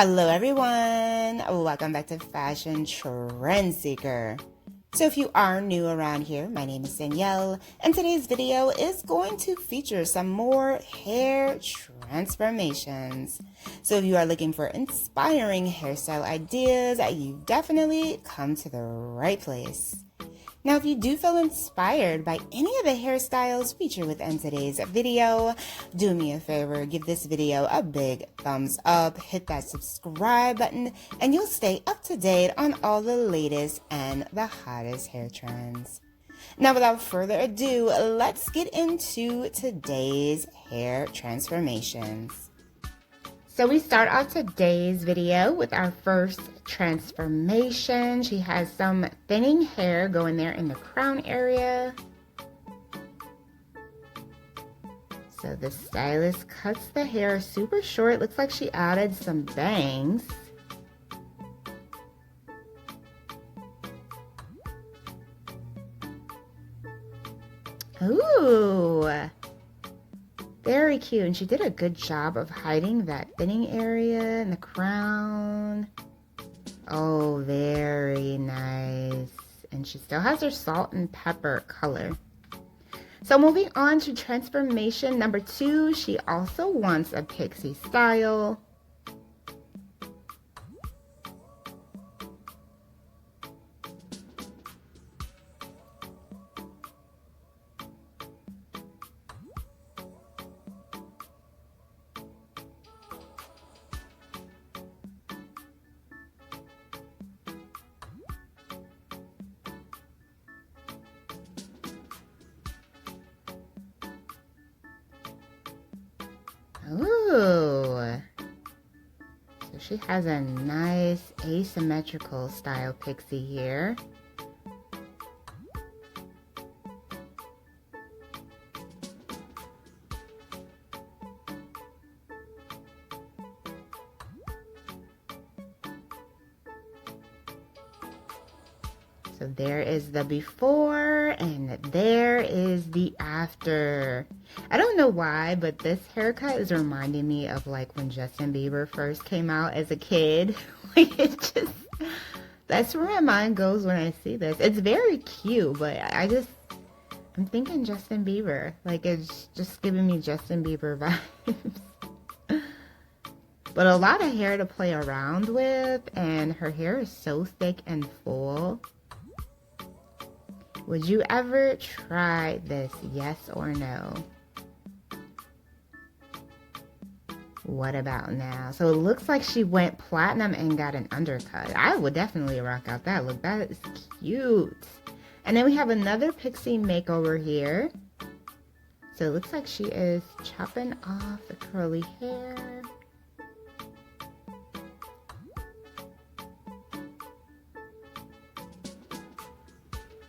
Hello everyone, welcome back to Fashion Trend Seeker. So if you are new around here, my name is Danielle, and today's video is going to feature some more hair transformations. So if you are looking for inspiring hairstyle ideas, you've definitely come to the right place. Now, if you do feel inspired by any of the hairstyles featured within today's video, do me a favor, give this video a big thumbs up, hit that subscribe button, and you'll stay up to date on all the latest and the hottest hair trends. Now, without further ado, let's get into today's hair transformations. So we start out today's video with our first transformation. She has some thinning hair going there in the crown area. So the stylist cuts the hair super short. Looks like she added some bangs. Ooh, very cute. And she did a good job of hiding that thinning area in the crown. Oh, very nice. And she still has her salt and pepper color. So moving on to transformation number 2, she also wants a pixie style. Ooh, so she has a nice asymmetrical style pixie here. So there is the before and there is the after. I don't know why, but this haircut is reminding me of like when Justin Bieber first came out as a kid. Like that's where my mind goes when I see this. It's very cute, but I'm thinking Justin Bieber. Like it's just giving me Justin Bieber vibes. But a lot of hair to play around with, and her hair is so thick and full. Would you ever try this, yes or no? What about now? So it looks like she went platinum and got an undercut. I would definitely rock out that look. That is cute. And then we have another pixie makeover here. So it looks like she is chopping off the curly hair.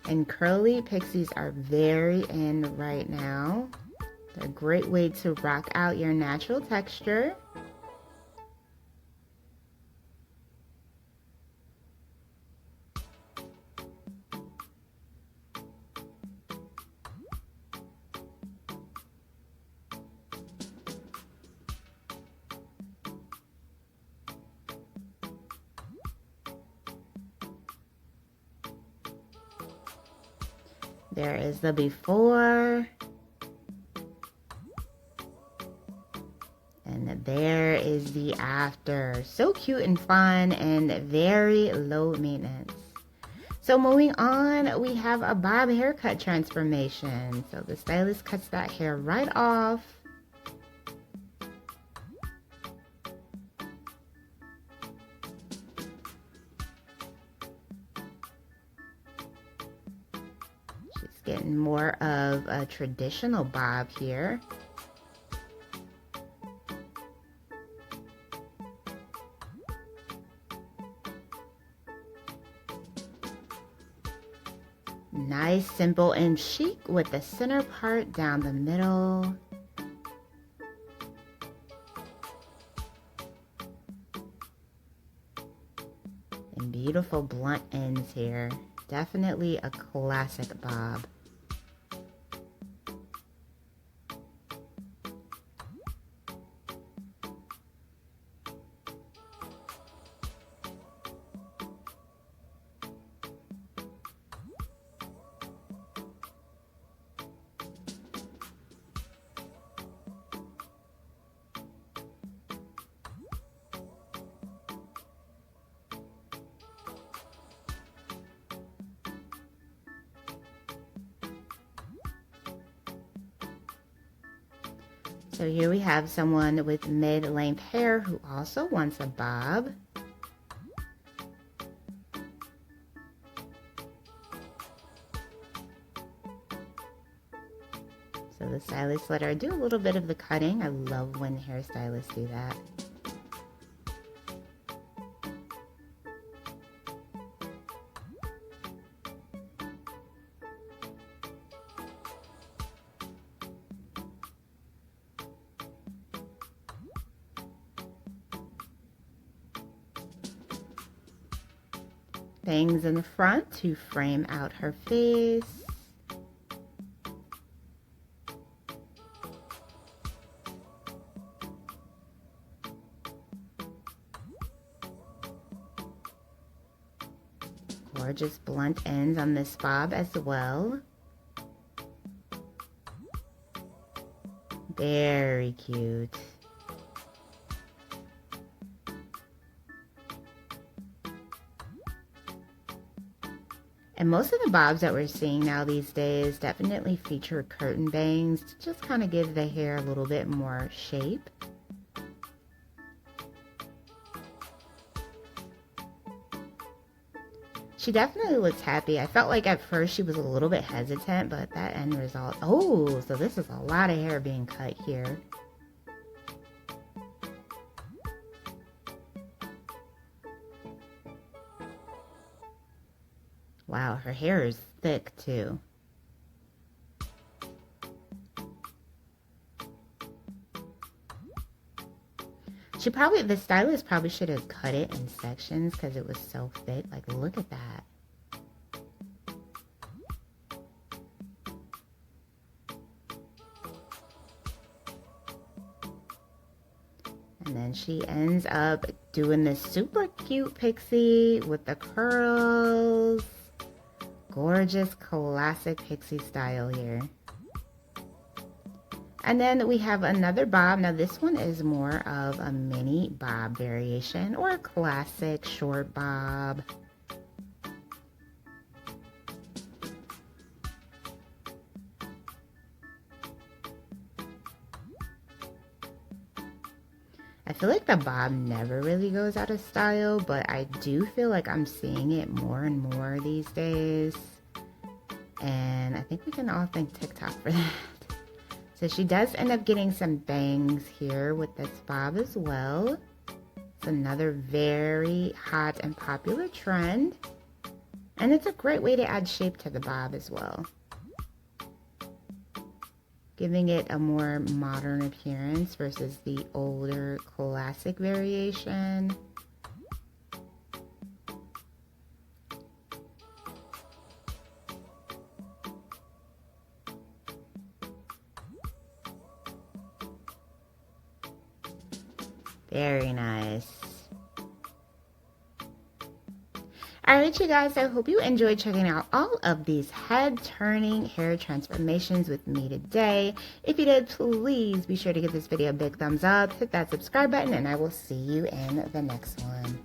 And curly pixies are very in right now. They're a great way to rock out your natural texture. There is the before. And there is the after. So cute and fun and very low maintenance. So moving on, we have a bob haircut transformation. So the stylist cuts that hair right off. Getting more of a traditional bob here. Nice, simple, and chic with the center part down the middle. And beautiful blunt ends here. Definitely a classic bob. So here we have someone with mid-length hair who also wants a bob. So the stylist let her do a little bit of the cutting. I love when hairstylists do that. Bangs in the front to frame out her face. Gorgeous blunt ends on this bob as well. Very cute. And most of the bobs that we're seeing now these days definitely feature curtain bangs to just kind of give the hair a little bit more shape. She definitely looks happy. I felt like at first she was a little bit hesitant, but that end result... Oh, so this is a lot of hair being cut here. Wow, her hair is thick too. The stylist probably should have cut it in sections because it was so thick. Like, look at that. And then she ends up doing this super cute pixie with the curls. Gorgeous classic pixie style here. And then we have another bob. Now this one is more of a mini bob variation or a classic short bob. I feel like the bob never really goes out of style, but I do feel like I'm seeing it more and more these days. And I think we can all thank TikTok for that. So she does end up getting some bangs here with this bob as well. It's another very hot and popular trend. And it's a great way to add shape to the bob as well, giving it a more modern appearance versus the older classic variation. Very nice. Alright you guys, I hope you enjoyed checking out all of these head-turning hair transformations with me today. If you did, please be sure to give this video a big thumbs up, hit that subscribe button, and I will see you in the next one.